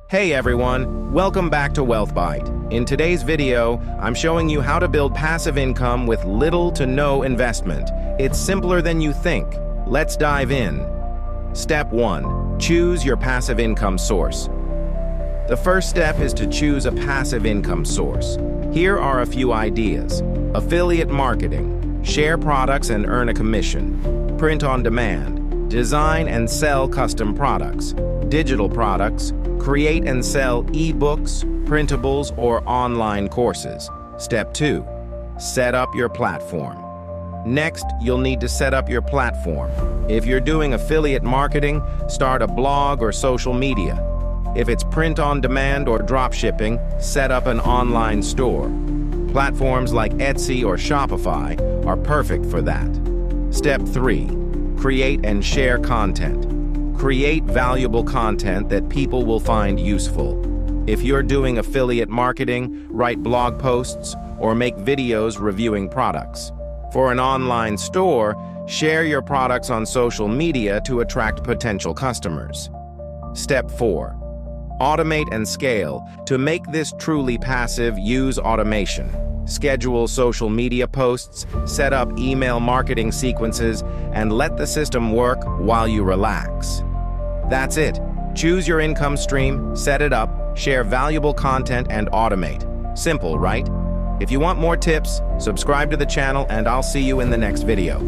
Hey everyone, welcome back to Wealth Bite. In today's video, I'm showing you how to build passive income with little to no investment. It's simpler than you think. Let's dive in. Step 1. Choose your passive income source. The first step is to choose a passive income source. Here are a few ideas. Affiliate marketing, share products and earn a commission. Print on demand, design and sell custom products. Digital products, create and sell ebooks, printables, or online courses. Step 2. Set up your platform. Next, you'll need to set up your platform. If you're doing affiliate marketing, start a blog or social media. If it's print on demand or drop shipping, set up an online store. Platforms like Etsy or Shopify are perfect for that. Step 3. Create and share content. Create valuable content that people will find useful. If you're doing affiliate marketing, write blog posts or make videos reviewing products. For an online store, share your products on social media to attract potential customers. Step 4. Automate and scale. To make this truly passive, use automation. Schedule social media posts, set up email marketing sequences, and let the system work while you relax. That's it. Choose your income stream, set it up, share valuable content, and automate. Simple, right? If you want more tips, subscribe to the channel, and I'll see you in the next video.